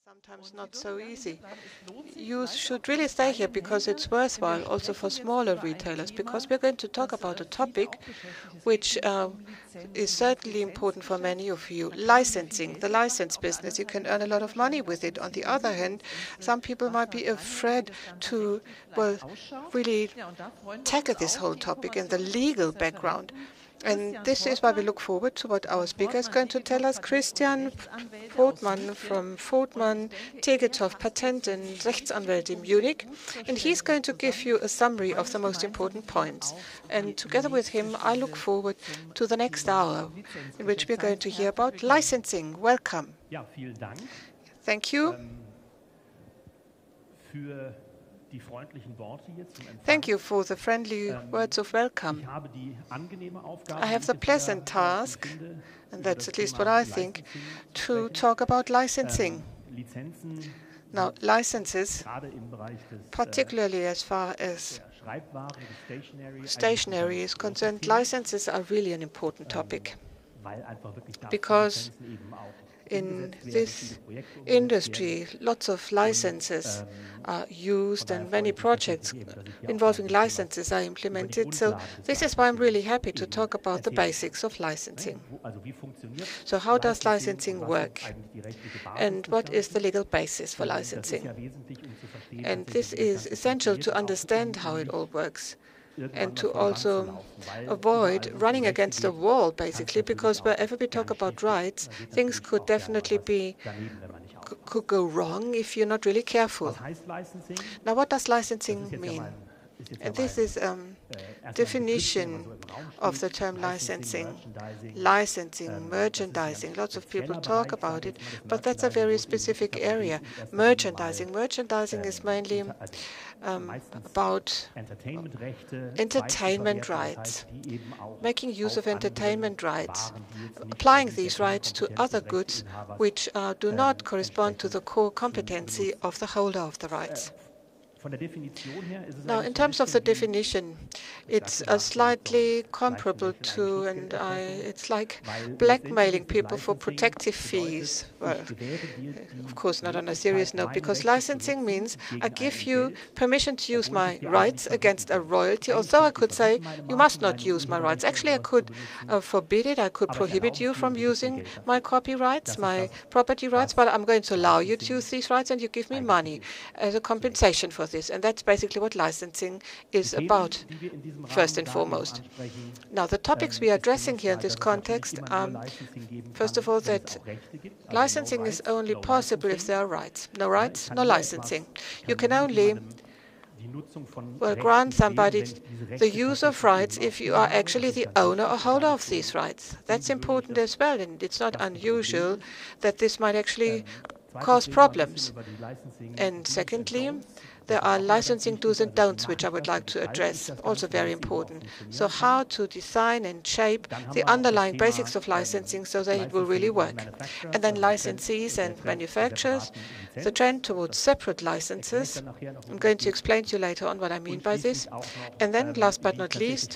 sometimes not so easy. You should really stay here because it's worthwhile also for smaller retailers, because we're going to talk about a topic which is certainly important for many of you, licensing, the license business. You can earn a lot of money with it. On the other hand, some people might be afraid to, well, really tackle this whole topic in the legal background. And this is why we look forward to what our speaker is going to tell us. Christian Vothmann from Vothmann Tegethoff, Patent and Rechtsanwalt in Munich. And he's going to give you a summary of the most important points. And together with him, I look forward to the next hour, in which we're going to hear about licensing. Welcome. Thank you. Thank you for the friendly words of welcome. I have the pleasant task, and that's at least what I think, to talk about licensing. Now, licenses, particularly as far as stationery is concerned, licenses are really an important topic, because in this industry, lots of licenses are used and many projects involving licenses are implemented. So this is why I'm really happy to talk about the basics of licensing. So how does licensing work? And what is the legal basis for licensing? And this is essential to understand how it all works, and to also avoid running against a wall, basically, because wherever we talk about rights, things could definitely could go wrong if you're not really careful. Now, what does licensing mean? And this is a definition of the term licensing. Licensing, merchandising, lots of people talk about it, but that's a very specific area. Merchandising. Merchandising is mainly about entertainment rights, making use of entertainment rights, applying these rights to other goods which do not correspond to the core competency of the holder of the rights. Now, in terms of the definition, it's slightly comparable to, and it's like blackmailing people for protective fees. Well, of course, not on a serious note, because licensing means I give you permission to use my rights against a royalty, although I could say you must not use my rights. Actually, I could forbid it. I could prohibit you from using my copyrights, my property rights, but I'm going to allow you to use these rights, and you give me money as a compensation for this. And that's basically what licensing is about, first and foremost. Now, the topics we are addressing here in this context are, first of all, that licensing is only possible if there are rights. No rights, no licensing. You can only grant somebody the use of rights if you are actually the owner or holder of these rights. That's important as well, and it's not unusual that this might actually cause problems. And secondly, there are licensing do's and don'ts, which I would like to address, also very important. So how to design and shape the underlying basics of licensing so that it will really work. And then licensees and manufacturers, the trend towards separate licenses. I'm going to explain to you later on what I mean by this. And then, last but not least,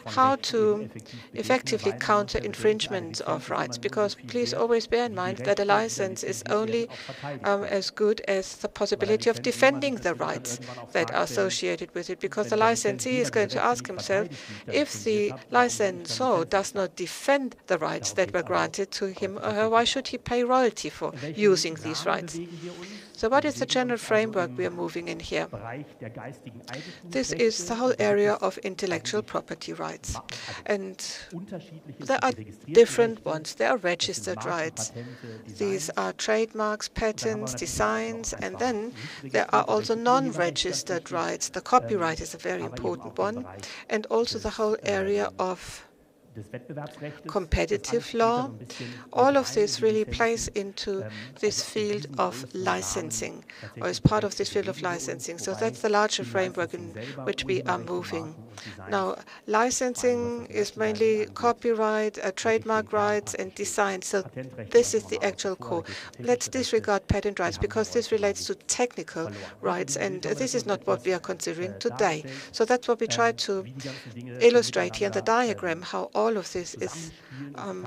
how to effectively counter infringements of rights, because please always bear in mind that a license is only as good as the possibility of defending the rights that are associated with it, because the licensee is going to ask himself, if the licensor does not defend the rights that were granted to him or her, why should he pay royalty for using these rights? So what is the general framework we are moving in here? This is the whole area of intellectual property rights. And there are different ones. There are registered rights. These are trademarks, patents, designs, and then there are also non-registered rights. The copyright is a very important one, and also the whole area of competitive law. All of this really plays into this field of licensing, or is part of this field of licensing. So that's the larger framework in which we are moving. Now, licensing is mainly copyright, trademark rights, and design. So this is the actual core. Let's disregard patent rights, because this relates to technical rights, and this is not what we are considering today. So that's what we try to illustrate here in the diagram, how all of this is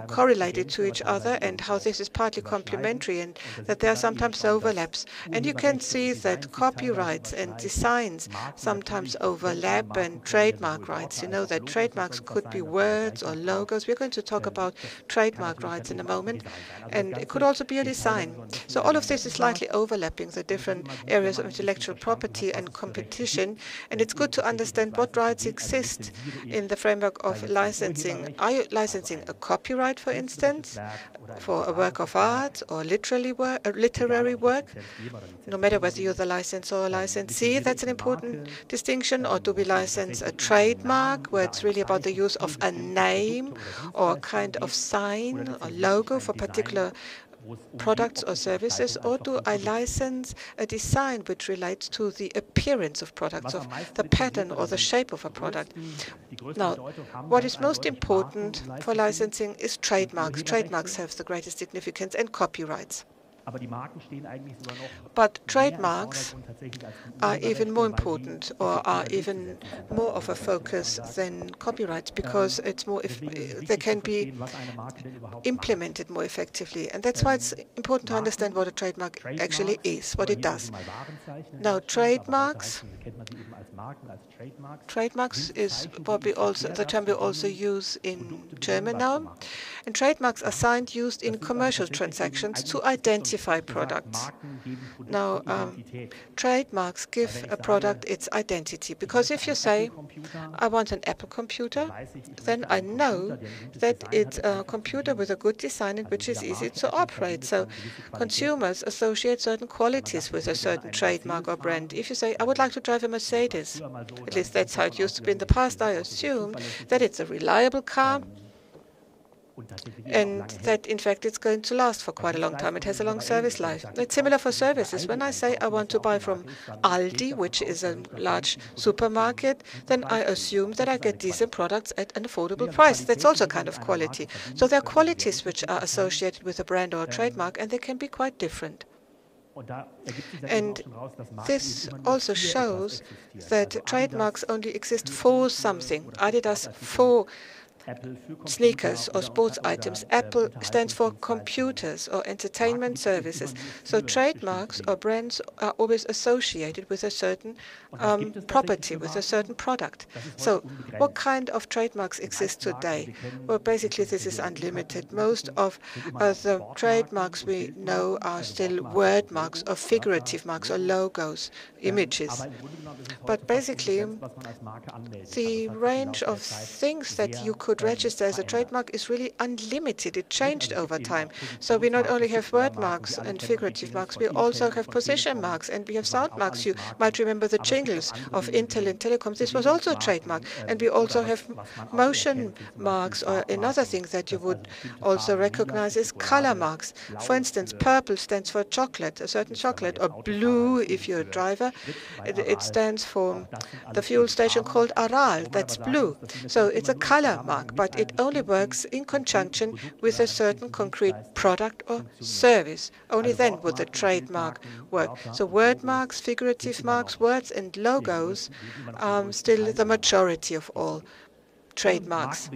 correlated to each other and how this is partly complementary and that there are sometimes overlaps. And you can see that copyrights and designs sometimes overlap, and trademark rights. You know that trademarks could be words or logos. We're going to talk about trademark rights in a moment, and it could also be a design. So all of this is slightly overlapping the different areas of intellectual property and competition, and it's good to understand what rights exist in the framework of licensing. Are you licensing a copyright, for instance, for a work of art or literary work? No matter whether you're the licensor or licensee, that's an important distinction. Or do we license a trademark, where it's really about the use of a name or a kind of sign or logo for particular products or services, or do I license a design which relates to the appearance of products, of the pattern or the shape of a product? Now, what is most important for licensing is trademarks. Trademarks have the greatest significance, and copyrights. But trademarks are even more important, or are even more of a focus than copyrights, because it's more they can be implemented more effectively. And that's why it's important to understand what a trademark actually is, what it does. Now, trademarks is probably also the term we also use in German now. And trademarks are signed, used in commercial transactions to identify products. Now, trademarks give a product its identity, because if you say, I want an Apple computer, then I know that it's a computer with a good design and which is easy to operate. So consumers associate certain qualities with a certain trademark or brand. If you say, I would like to drive a Mercedes, at least that's how it used to be in the past, I assume that it's a reliable car, and that in fact it's going to last for quite a long time. It has a long service life. It's similar for services. When I say I want to buy from Aldi, which is a large supermarket, then I assume that I get decent products at an affordable price. That's also a kind of quality. So there are qualities which are associated with a brand or a trademark, and they can be quite different. And this also shows that trademarks only exist for something. Adidas for sneakers or sports items. Apple stands for computers or entertainment services. So trademarks or brands are always associated with a certain property, with a certain product. So what kind of trademarks exist today? Well, basically this is unlimited. Most of the trademarks we know are still word marks or figurative marks or logos, images. But basically the range of things that you could register as a trademark is really unlimited. It changed over time. So we not only have word marks and figurative marks, we also have position marks, and we have sound marks. You might remember the jingles of Intel and Telekom. This was also a trademark. And we also have motion marks, or another thing that you would also recognize is color marks. For instance, purple stands for chocolate, a certain chocolate, or blue, if you're a driver, it stands for the fuel station called Aral. That's blue. So it's a color mark, but it only works in conjunction with a certain concrete product or service. Only then would the trademark work. So word marks, figurative marks, words and logos are still the majority of all trademarks.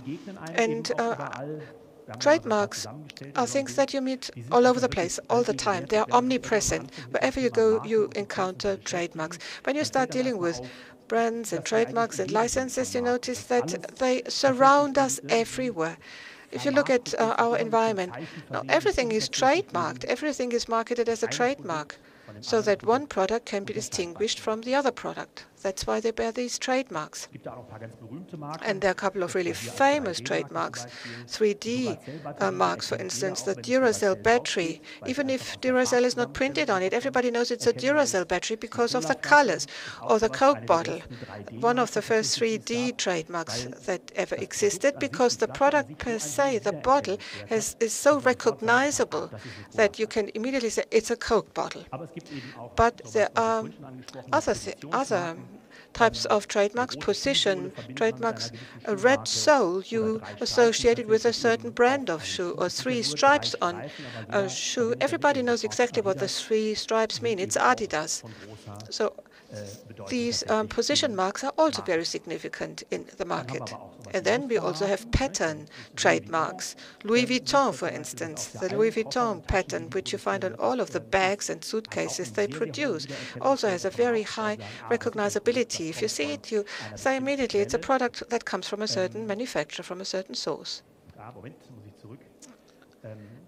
And trademarks are things that you meet all over the place, all the time. They are omnipresent. Wherever you go, you encounter trademarks. When you start dealing with brands and trademarks and licenses, you notice that they surround us everywhere. If you look at our environment, now everything is trademarked. Everything is marketed as a trademark, so that one product can be distinguished from the other product. That's why they bear these trademarks. And there are a couple of really famous trademarks. 3D marks, for instance, the Duracell battery. Even if Duracell is not printed on it, everybody knows it's a Duracell battery because of the colors. Or the Coke bottle, one of the first 3D trademarks that ever existed, because the product per se, the bottle, is so recognizable that you can immediately say it's a Coke bottle. But there are other types of trademarks, position trademarks. A red sole you associated with a certain brand of shoe, or 3 stripes on a shoe. Everybody knows exactly what the 3 stripes mean. It's Adidas. So these position marks are also very significant in the market. And then we also have pattern trademarks. Louis Vuitton, for instance, the Louis Vuitton pattern, which you find on all of the bags and suitcases they produce, also has a very high recognizability. If you see it, you say immediately it's a product that comes from a certain manufacturer, from a certain source.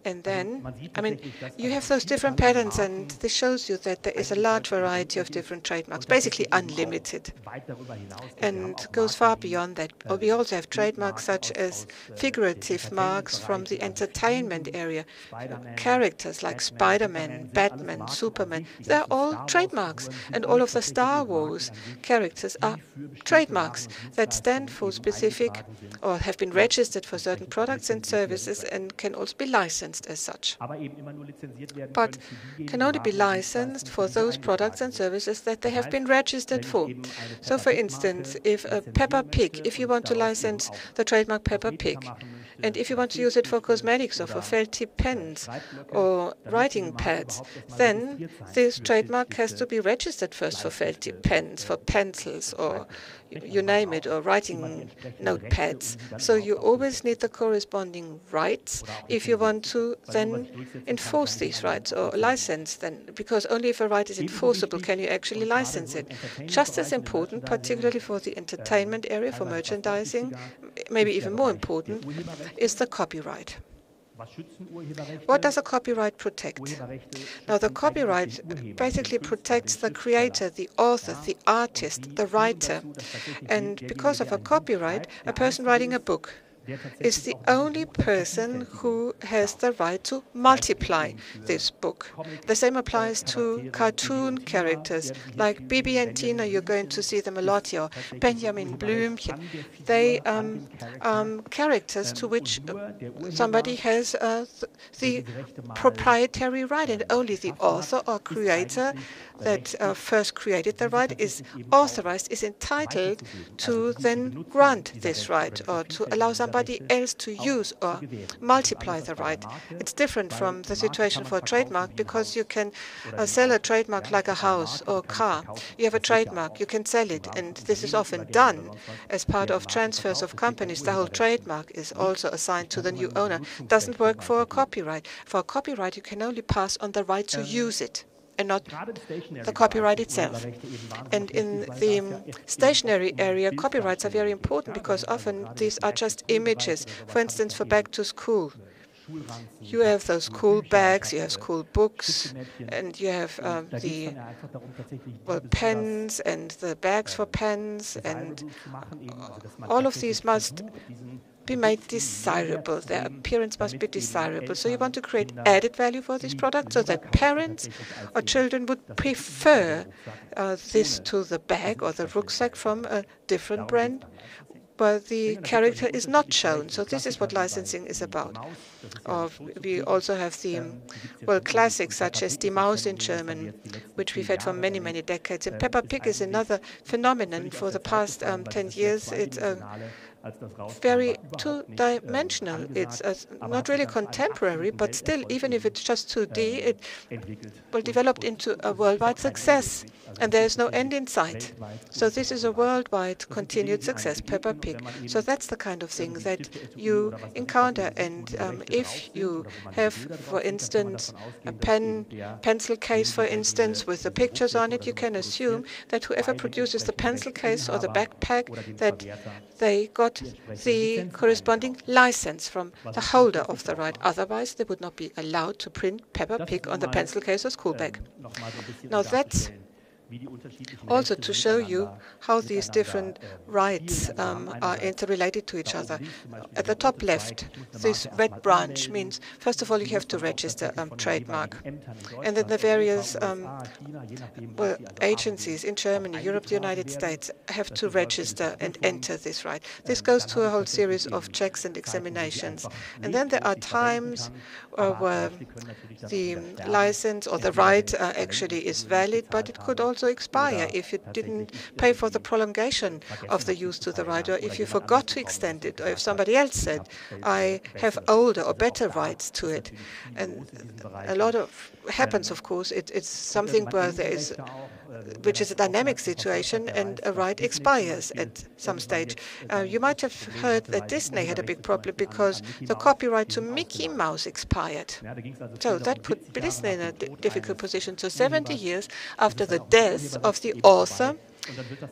And then, I mean, you have those different patterns, and this shows you that there is a large variety of different trademarks, basically unlimited, and goes far beyond that. We also have trademarks such as figurative marks from the entertainment area. Characters like Spider-Man, Batman, Superman, they're all trademarks. And all of the Star Wars characters are trademarks that stand for specific or have been registered for certain products and services and can also be licensed as such, but can only be licensed for those products and services that they have been registered for. So, for instance, if Peppa Pig, if you want to license the trademark Peppa Pig, and if you want to use it for cosmetics or for felt tip pens or writing pads, then this trademark has to be registered first for felt tip pens, for pencils, or you name it, or writing notepads. So you always need the corresponding rights if you want to then enforce these rights or license them, because only if a right is enforceable can you actually license it. Just as important, particularly for the entertainment area, for merchandising, maybe even more important, is the copyright. What does a copyright protect? Now, the copyright basically protects the creator, the author, the artist, the writer. And because of a copyright, a person writing a book is the only person who has the right to multiply this book. The same applies to cartoon characters like Bibi and Tina. You're going to see them a lot here. Benjamin Blümchen. They characters to which somebody has the proprietary right, and only the author or creator that first created the right is authorized, is entitled to then grant this right or to allow somebody else to use or multiply the right. It's different from the situation for a trademark, because you can sell a trademark like a house or a car. You have a trademark, you can sell it, and this is often done as part of transfers of companies. The whole trademark is also assigned to the new owner. It doesn't work for a copyright. For a copyright, you can only pass on the right to use it, and not the copyright itself. And in the stationery area, copyrights are very important because often these are just images. For instance, for back to school, you have those school bags, you have school books, and you have the pens and the bags for pens, and all of these must be made desirable. Their appearance must be desirable. So you want to create added value for this product so that parents or children would prefer this to the bag or the rucksack from a different brand where the character is not shown. So this is what licensing is about. We also have the classics such as Die Maus in German, which we've had for many, many decades. And Peppa Pig is another phenomenon. For the past 10 years, it's very two-dimensional. It's not really contemporary, but still, even if it's just 2D, it will develop into a worldwide success, and there is no end in sight. So this is a worldwide continued success, Peppa Pig. So that's the kind of thing that you encounter, and if you have, for instance, a pencil case, for instance, with the pictures on it, you can assume that whoever produces the pencil case or the backpack, that they got the corresponding license from the holder of the right. Otherwise, they would not be allowed to print Peppa Pig on the pencil case or school bag. Now, that's also to show you how these different rights are interrelated to each other. At the top left, this red branch means, first of all, you have to register a trademark. And then the various agencies in Germany, Europe, the United States have to register and enter this right. This goes to a whole series of checks and examinations. And then there are times where the license or the right actually is valid, but it could also also expire if you didn't pay for the prolongation of the use to the right, or if you forgot to extend it, or if somebody else said, I have older or better rights to it. And a lot of happens, of course. It's something where there is, which is a dynamic situation, and a right expires at some stage. You might have heard that Disney had a big problem because the copyright to Mickey Mouse expired. So that put Disney in a difficult position. So 70 years after the death of the author,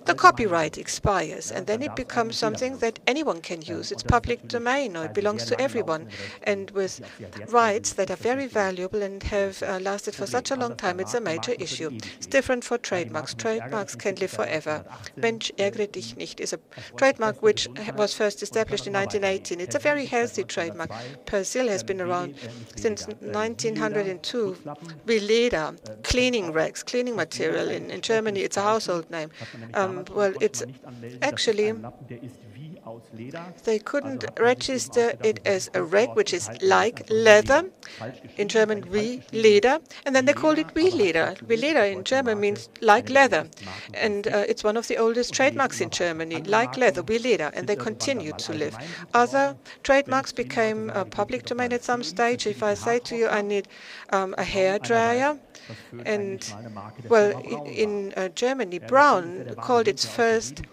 the copyright expires, and then it becomes something that anyone can use. It's public domain, or it belongs to everyone. And with rights that are very valuable and have lasted for such a long time, it's a major issue. It's different for trademarks. Trademarks can live forever. Mensch, ärgere dich nicht is a trademark which was first established in 1918. It's a very healthy trademark. Persil has been around since 1902. Weleda, cleaning rags, cleaning material. In Germany, it's a household name. Well, it's actually, they couldn't register it as a rag, which is like leather, in German Weleda, and then they called it Weleda. Weleda in German means like leather, and it's one of the oldest trademarks in Germany, like leather, Weleda, and they continue to live. Other trademarks became public domain at some stage. If I say to you, I need a hair dryer, and well, in Germany, Braun called its first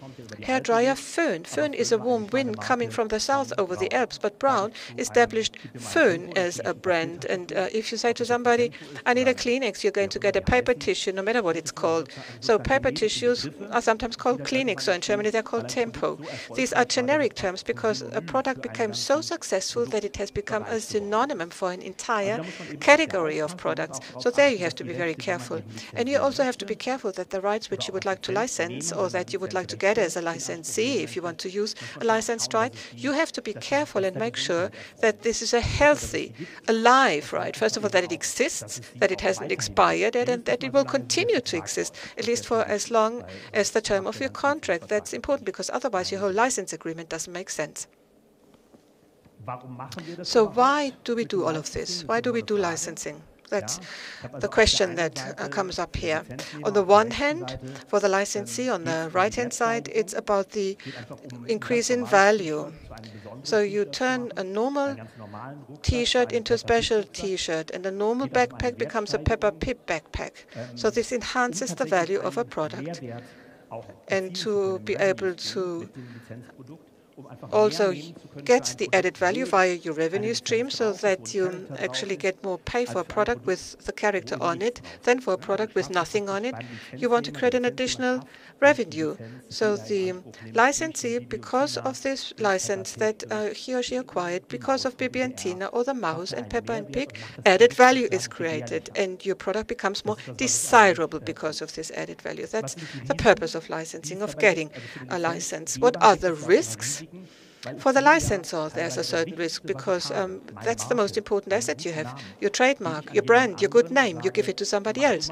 hairdryer Föhn. Föhn is a warm wind coming from the south over the Alps, but Braun established Föhn as a brand. And if you say to somebody, I need a Kleenex, you're going to get a paper tissue, no matter what it's called. So paper tissues are sometimes called Kleenex, so in Germany they're called Tempo. These are generic terms because a product became so successful that it has become a synonym for an entire category of products. So there you have to be very careful. And you also have to be careful that the rights which you would like to license, or that you would like to get as a licensee, if you want to use a licensed right, you have to be careful and make sure that this is a healthy, alive right. First of all, that it exists, that it hasn't expired, and that it will continue to exist, at least for as long as the term of your contract. That's important, because otherwise your whole license agreement doesn't make sense. So why do we do all of this? Why do we do licensing? That's the question that comes up here. On the one hand, for the licensee, on the right-hand side, it's about the increase in value. So you turn a normal T-shirt into a special T-shirt, and a normal backpack becomes a Peppa Pig backpack. So this enhances the value of a product. And to be able to also get the added value via your revenue stream, so that you actually get more pay for a product with the character on it than for a product with nothing on it. You want to create an additional revenue. So the licensee, because of this license that he or she acquired, because of Bibi and Tina or the mouse and Peppa and Pig, added value is created, and your product becomes more desirable because of this added value. That's the purpose of licensing, of getting a license. What are the risks? For the licensor, there's a certain risk, because that's the most important asset you have. Your trademark, your brand, your good name, you give it to somebody else.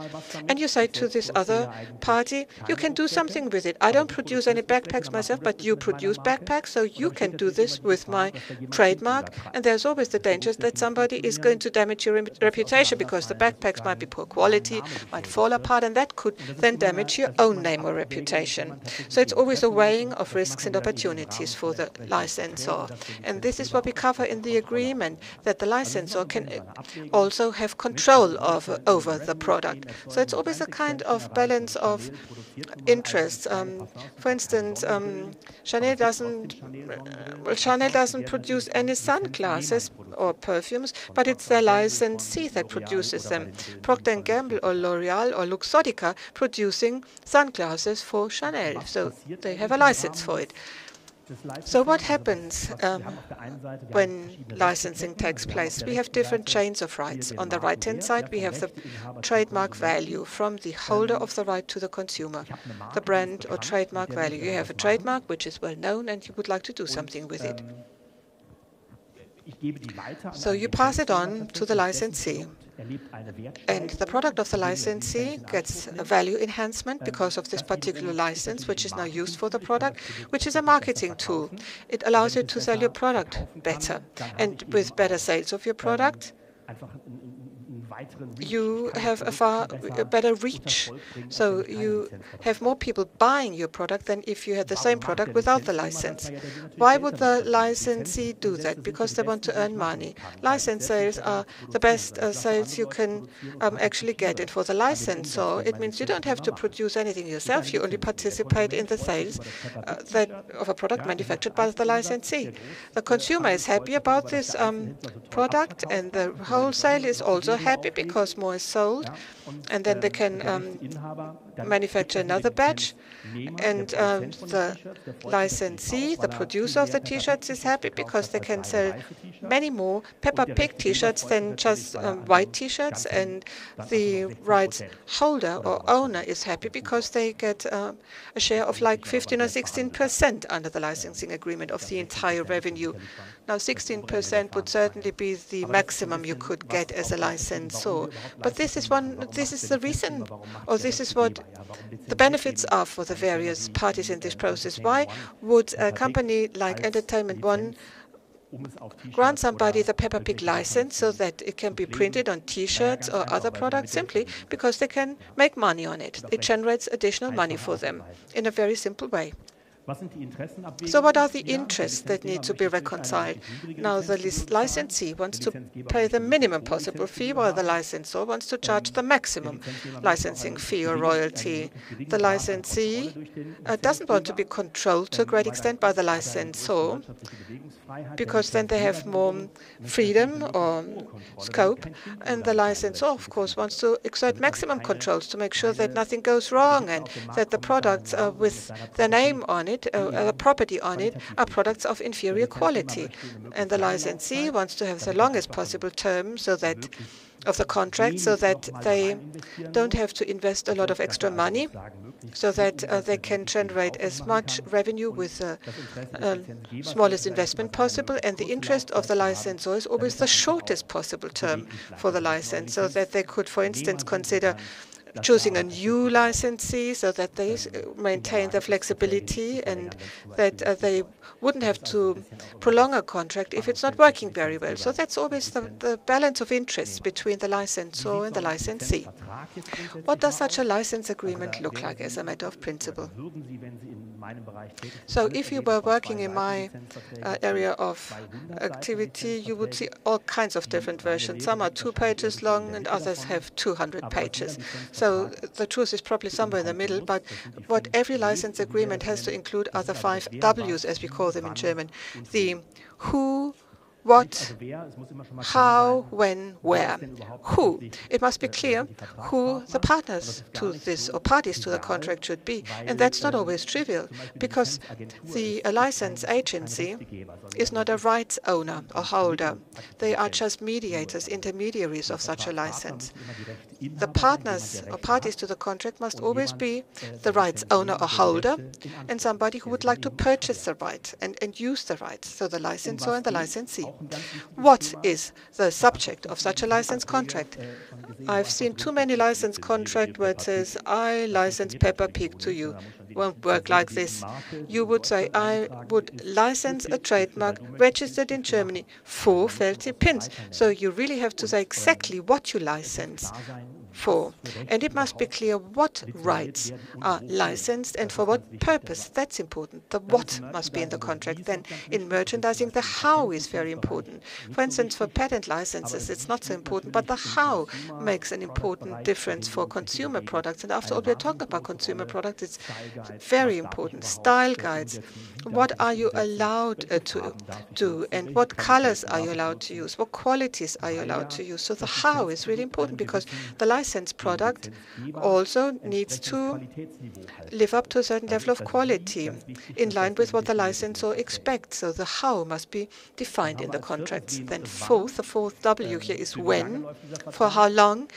And you say to this other party, you can do something with it. I don't produce any backpacks myself, but you produce backpacks, so you can do this with my trademark. And there's always the danger that somebody is going to damage your reputation, because the backpacks might be poor quality, might fall apart, and that could then damage your own name or reputation. So it's always a weighing of risks and opportunities for the licensor. And this is what we cover in the agreement, that the licensor can also have control over the product. So it's always a kind of balance of interests. For instance, Chanel doesn't produce any sunglasses or perfumes, but it's their licensee that produces them. Procter & Gamble or L'Oreal or Luxottica producing sunglasses for Chanel. So they have a license for it. So what happens when licensing takes place? We have different chains of rights. On the right-hand side, we have the trademark value from the holder of the right to the consumer, the brand or trademark value. You have a trademark which is well known, and you would like to do something with it. So you pass it on to the licensee. And the product of the licensee gets a value enhancement because of this particular license, which is now used for the product, which is a marketing tool. It allows you to sell your product better. And with better sales of your product, you have a far better reach. So you have more people buying your product than if you had the same product without the license. Why would the licensee do that? Because they want to earn money. License sales are the best sales you can actually get. And for the licensor, it means you don't have to produce anything yourself. You only participate in the sales of a product manufactured by the licensee. The consumer is happy about this product, and the wholesale is also happy because more is sold, and then they can manufacture another batch, and the licensee, the producer of the T-shirts, is happy because they can sell many more Peppa Pig T-shirts than just white T-shirts, and the rights holder or owner is happy because they get a share of like 15 or 16% under the licensing agreement of the entire revenue. Now, 16% would certainly be the maximum you could get as a licensor, but this is the reason, or this is what the benefits are for the various parties in this process. Why would a company like Entertainment One grant somebody the Peppa Pig license so that it can be printed on T-shirts or other products? Simply because they can make money on it. It generates additional money for them in a very simple way. So what are the interests that need to be reconciled? Now, the licensee wants to pay the minimum possible fee, while the licensor wants to charge the maximum licensing fee or royalty. The licensee doesn't want to be controlled to a great extent by the licensor, because then they have more freedom or scope, and the licensor, of course, wants to exert maximum controls to make sure that nothing goes wrong and that the products with their name on it, the property on it, are products of inferior quality. And the licensee wants to have the longest possible term of the contract, so that they don't have to invest a lot of extra money, so that they can generate as much revenue with the smallest investment possible. And the interest of the licensor is always the shortest possible term for the license, so that they could, for instance, consider choosing a new licensee so that they maintain their flexibility and that they wouldn't have to prolong a contract if it's not working very well. So that's always the balance of interests between the licensor and the licensee. What does such a license agreement look like as a matter of principle? So if you were working in my area of activity, you would see all kinds of different versions. Some are 2 pages long and others have 200 pages. So the truth is probably somewhere in the middle, but what every license agreement has to include are the 5 Ws, as we call them in German. The who, what, how, when, where. Who? It must be clear who the partners to this or parties to the contract should be. And that's not always trivial, because the license agency is not a rights owner or holder. They are just mediators, intermediaries of such a license. The partners or parties to the contract must always be the rights owner or holder and somebody who would like to purchase the right and use the rights, so the licensor and the licensee. What is the subject of such a license contract? I've seen too many license contracts where it says, I license Peppa Pig to you. It won't work like this. You would say, I would license a trademark registered in Germany for Felty pins. So you really have to say exactly what you license for. And it must be clear what rights are licensed and for what purpose. That's important. The what must be in the contract. Then in merchandising, the how is very important. For instance, for patent licenses, it's not so important, but the how makes an important difference for consumer products. And after all, we're talking about consumer products. It's very important. Style guides. What are you allowed to do? And what colors are you allowed to use? What qualities are you allowed to use? So the how is really important, because the licensed product also needs to live up to a certain level of quality in line with what the licensor expects. So the how must be defined in the contracts. Then the fourth W here is when. For how long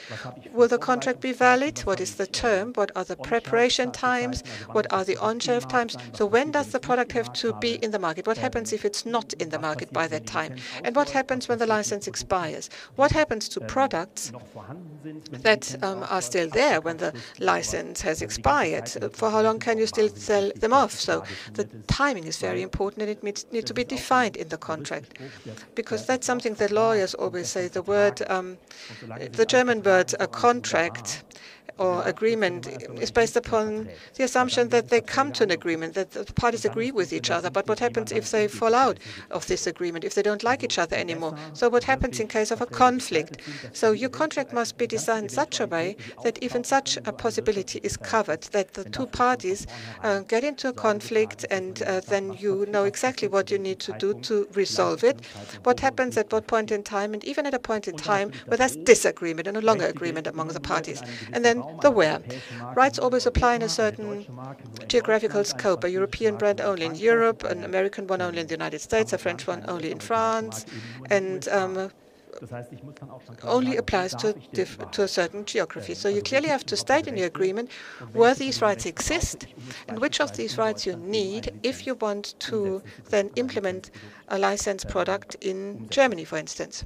will the contract be valid? What is the term? What are the preparation times? What are the on-shelf times? So when does the product have to be in the market? What happens if it's not in the market by that time? And what happens when the license expires? What happens to products that that are still there when the license has expired. For how long can you still sell them off? So the timing is very important, and it needs to be defined in the contract, because that's something that lawyers always say. The German word a contract or agreement is based upon the assumption that they come to an agreement, that the parties agree with each other. But what happens if they fall out of this agreement, if they don't like each other anymore? So what happens in case of a conflict? So your contract must be designed in such a way that even such a possibility is covered, that the two parties get into a conflict, and then you know exactly what you need to do to resolve it, what happens at what point in time, and even at a point in time where there's disagreement and no longer agreement among the parties. And then the where. Rights always apply in a certain geographical scope, a European brand only in Europe, an American one only in the United States, a French one only in France, and only applies to a certain geography. So you clearly have to state in your agreement where these rights exist and which of these rights you need if you want to then implement a licensed product in Germany, for instance.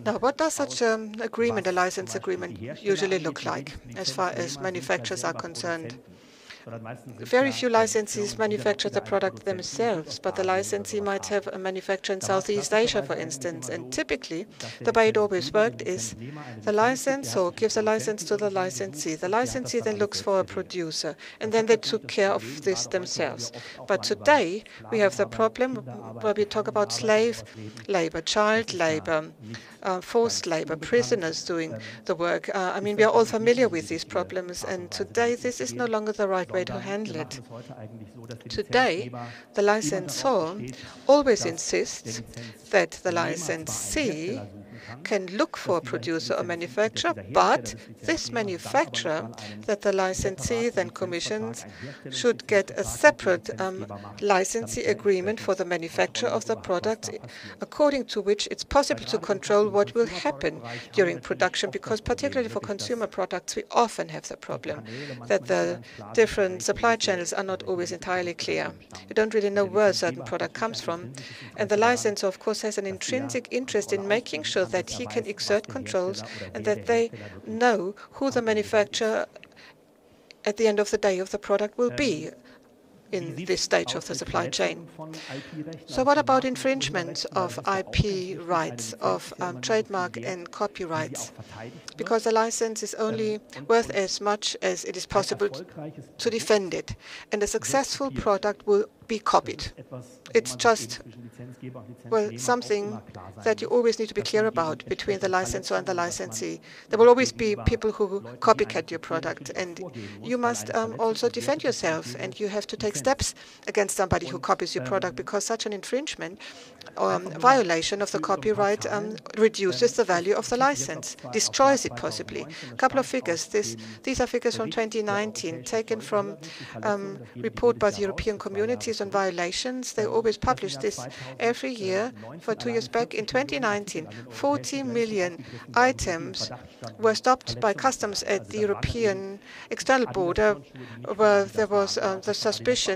Now, what does such an agreement, a license agreement, usually look like as far as manufacturers are concerned? Very few licensees manufacture the product themselves, but the licensee might have a manufacturer in Southeast Asia, for instance. And typically, the way it always worked is the licensor gives a license to the licensee. The licensee then looks for a producer, and then they took care of this themselves. But today, we have the problem where we talk about slave labor, child labor, forced labor, prisoners doing the work. I mean, we are all familiar with these problems, and today this is no longer the right way to handle it. Today, the licensor always insists that the licensee can look for a producer or manufacturer, but this manufacturer that the licensee then commissions should get a separate licensee agreement for the manufacture of the product, according to which it's possible to control what will happen during production, because particularly for consumer products, we often have the problem that the different supply channels are not always entirely clear. You don't really know where a certain product comes from. And the licensor, of course, has an intrinsic interest in making sure that he can exert controls and that they know who the manufacturer at the end of the day of the product will be in this stage of the supply chain. So what about infringement of IP rights, of trademark and copyrights? Because a license is only worth as much as it is possible to defend it. And a successful product will be copied. It's just, well, something that you always need to be clear about between the licensor and the licensee. There will always be people who copycat your product, and you must also defend yourself, and you have to take steps against somebody who copies your product, because such an infringement or violation of the copyright reduces the value of the license, destroys it possibly. A couple of figures. These are figures from 2019, taken from report by the European Communities on violations. They always publish this every year. For 2 years back, in 2019, 40 million items were stopped by customs at the European external border, where there was the suspicion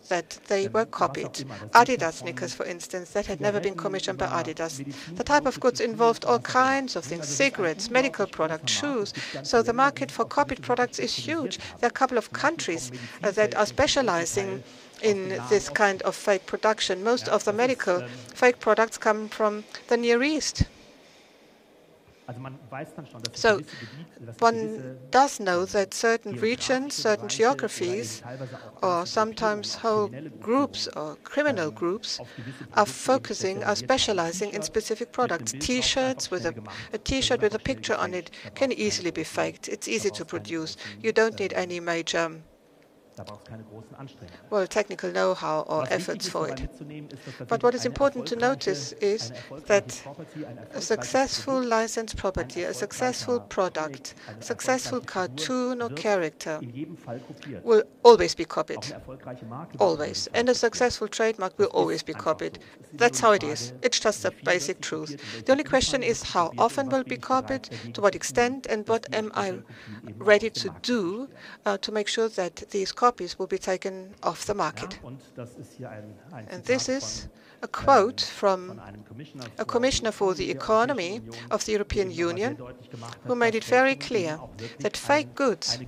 that they were copied. Adidas sneakers, for instance, that had never been commissioned by Adidas. The type of goods involved all kinds of things: cigarettes, medical products, shoes. So the market for copied products is huge. There are a couple of countries that are specializing in this kind of fake production. Most of the medical fake products come from the Near East. So one does know that certain regions, certain geographies, or sometimes whole groups or criminal groups are specializing in specific products. T-shirts with a T-shirt with a picture on it can easily be faked. It's easy to produce. You don't need any major technical know-how or efforts for it. But what is important to notice is that a successful licensed property, a successful product, a successful cartoon or character will always be copied. Always. And a successful trademark will always be copied. That's how it is. It's just a basic truth. The only question is how often will it be copied, to what extent, and what am I ready to do to make sure that these copies copies will be taken off the market. And this is a quote from a commissioner for the economy of the European Union, who made it very clear that fake goods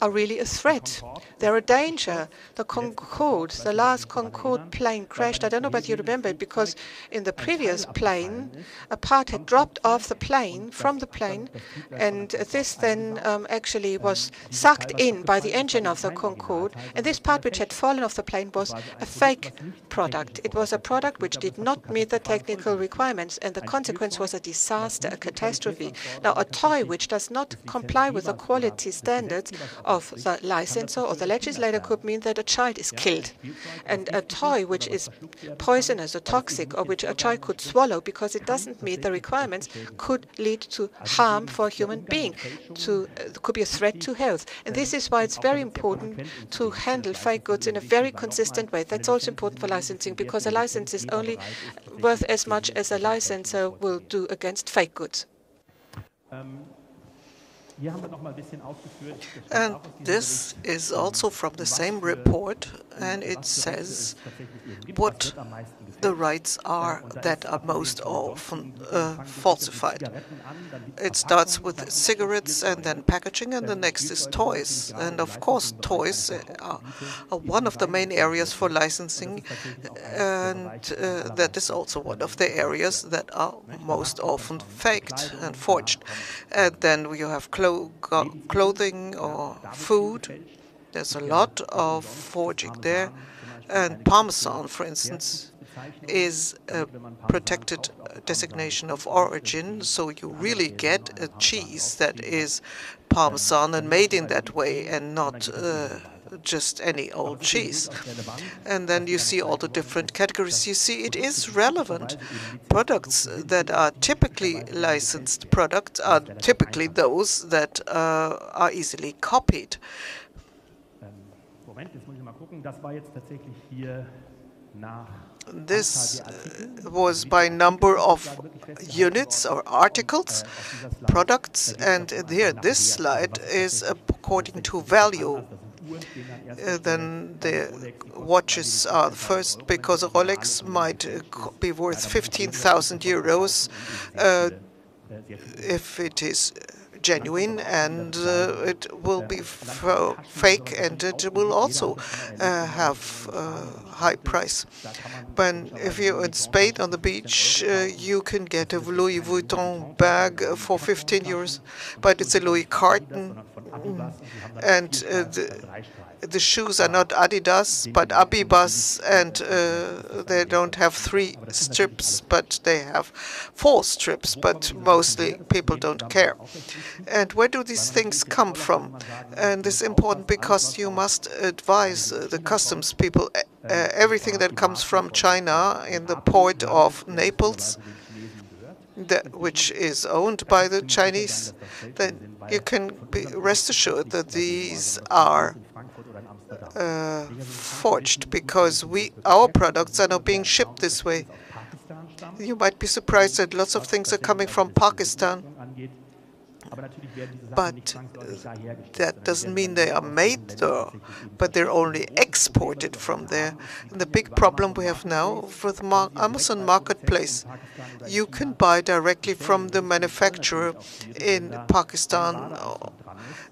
are really a threat. They're a danger. The Concorde, the last Concorde plane crashed. I don't know whether you remember it, because in the previous plane, a part had dropped off the plane, from the plane, and this then actually was sucked in by the engine of the Concorde. And this part which had fallen off the plane was a fake product. It was a product which did not meet the technical requirements, and the consequence was a disaster, a catastrophe. Now, a toy which does not comply with the quality standards of the licensor or the legislator could mean that a child is killed. And a toy which is poisonous or toxic, or which a child could swallow because it doesn't meet the requirements, could lead to harm for a human being, could be a threat to health. And this is why it's very important to handle fake goods in a very consistent way. That's also important for licensing, because a license is only worth as much as a licensor will do against fake goods. And this is also from the same report, and it says what the rights are that are most often falsified. It starts with cigarettes and then packaging, and the next is toys. And of course, toys are one of the main areas for licensing, and that is also one of the areas that are most often faked and forged. And then you have clothing or food. There's a lot of forging there. And Parmesan, for instance, is a protected designation of origin, so you really get a cheese that is Parmesan and made in that way, and not just any old cheese. And then you see all the different categories. You see, it is relevant. Products that are typically licensed products are typically those that are easily copied. This was by number of units or articles, products, and here this slide is according to value. Then the watches are first, because a Rolex might be worth 15,000 euros if it is genuine, and it will be fake, and it will also have a high price. But if you're in Spain on the beach, you can get a Louis Vuitton bag for 15 euros, but it's a Louis carton, and the shoes are not Adidas, but Abibas, and they don't have 3 strips, but they have 4 strips, but mostly people don't care. And where do these things come from? And it's important because you must advise the customs people everything that comes from China in the port of Naples, which is owned by the Chinese, then you can rest assured that these are forged, because our products are not being shipped this way. You might be surprised that lots of things are coming from Pakistan, but that doesn't mean they are made there, but they're only exported from there. And the big problem we have now with the Amazon Marketplace, you can buy directly from the manufacturer in Pakistan,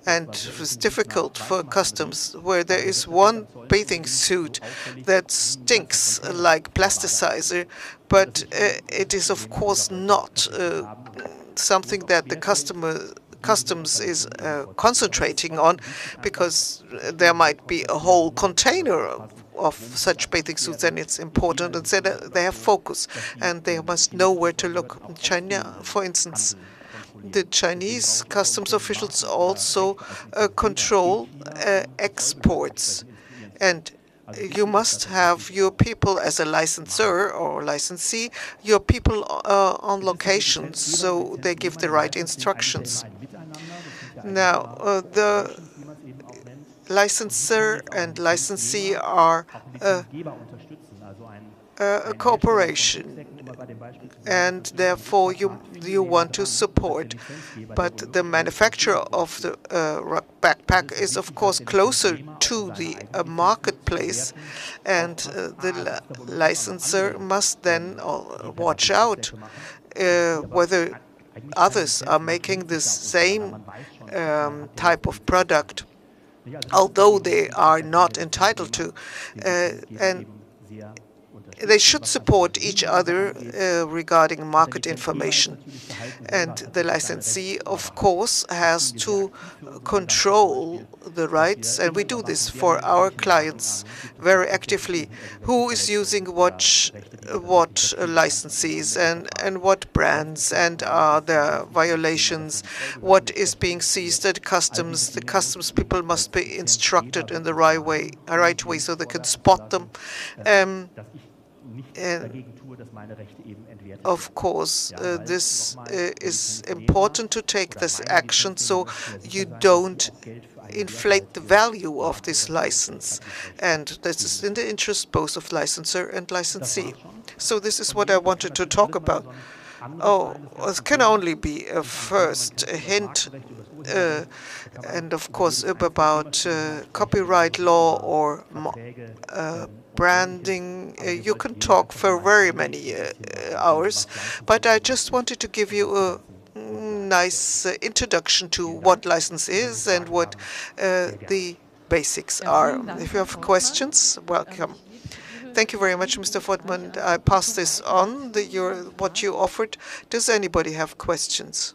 and it's difficult for customs, where there is one bathing suit that stinks like plasticizer, but it is of course not something that the customs is concentrating on, because there might be a whole container of such bathing suits, and it's important, and so they have focus, and they must know where to look. In China, for instance, the Chinese customs officials also control exports, and you must have your people as a licensor or licensee, your people on location, so they give the right instructions. Now, the licensor and licensee are a corporation, and therefore you want to support. But the manufacturer of the backpack is, of course, closer to the marketplace, and the licensor must then watch out whether others are making the same type of product, although they are not entitled to. And they should support each other regarding market information. And the licensee, of course, has to control the rights, and we do this for our clients very actively. Who is using what licensees and what brands, and are there violations? What is being seized at customs? The customs people must be instructed in the right way so they can spot them. Of course, this is important to take this action so you don't inflate the value of this license. And this is in the interest both of licensor and licensee. So this is what I wanted to talk about. Oh, it can only be a first hint, and of course about copyright law or branding. You can talk for very many hours, but I just wanted to give you a nice introduction to what license is and what the basics are. If you have questions, welcome. Thank you very much, Mr. Fortmann. I pass this on, what you offered. Does anybody have questions?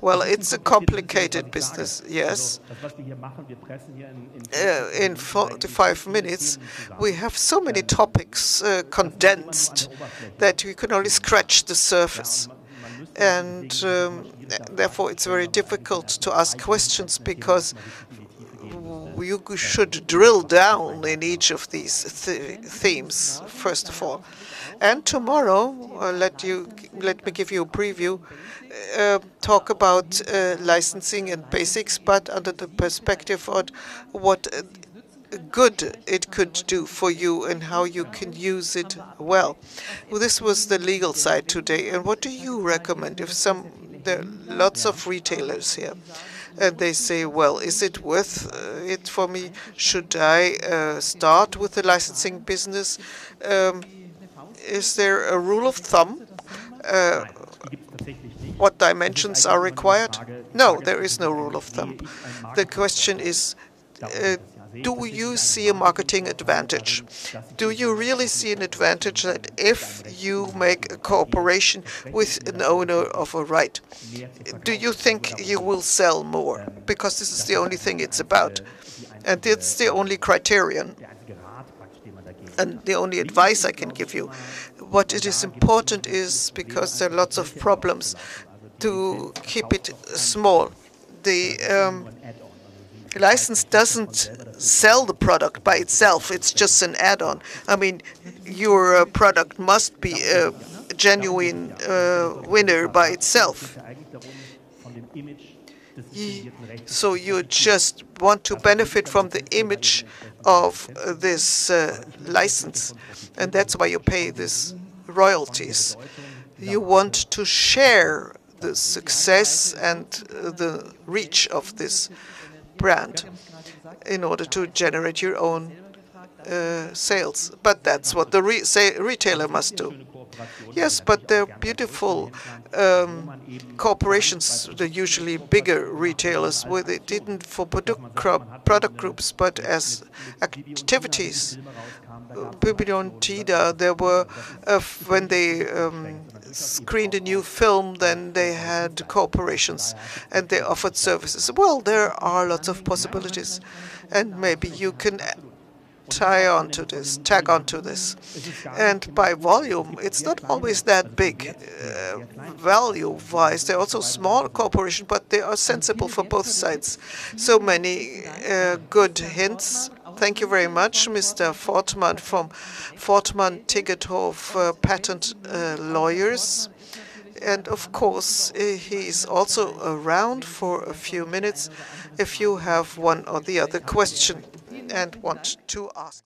Well, it's a complicated business, yes. In 45 minutes, we have so many topics condensed that we can only scratch the surface. And therefore, it's very difficult to ask questions because you should drill down in each of these themes, first of all. And tomorrow, let me give you a preview, talk about licensing and basics, but under the perspective of what good it could do for you and how you can use it well. Well, this was the legal side today. And what do you recommend if there are lots of retailers here, and they say, well, is it worth it for me? Should I start with the licensing business? Is there a rule of thumb? What dimensions are required? No, there is no rule of thumb. The question is, do you see a marketing advantage? Do you really see an advantage that if you make a cooperation with an owner of a right, do you think you will sell more? Because this is the only thing it's about. And it's the only criterion and the only advice I can give you. What it is important is, because there are lots of problems, to keep it small. The license doesn't sell the product by itself. It's just an add-on. I mean, your product must be a genuine winner by itself. So you just want to benefit from the image of this license, and that's why you pay these royalties. You want to share the success and the reach of this brand in order to generate your own sales. But that's what the retailer must do. Yes, but they're beautiful corporations. They're usually bigger retailers where they didn't for product groups, but as activities. Bibion Tida, there were, when they screened a new film, then they had corporations and they offered services. Well, there are lots of possibilities, and maybe you can tag onto this. And by volume, it's not always that big. Value-wise, they're also small corporations, but they are sensible for both sides. So many good hints. Thank you very much, Mr. Fortmann from Fortmann Tegethoff Patent Lawyers. And of course, he's also around for a few minutes if you have one or the other question and want to ask.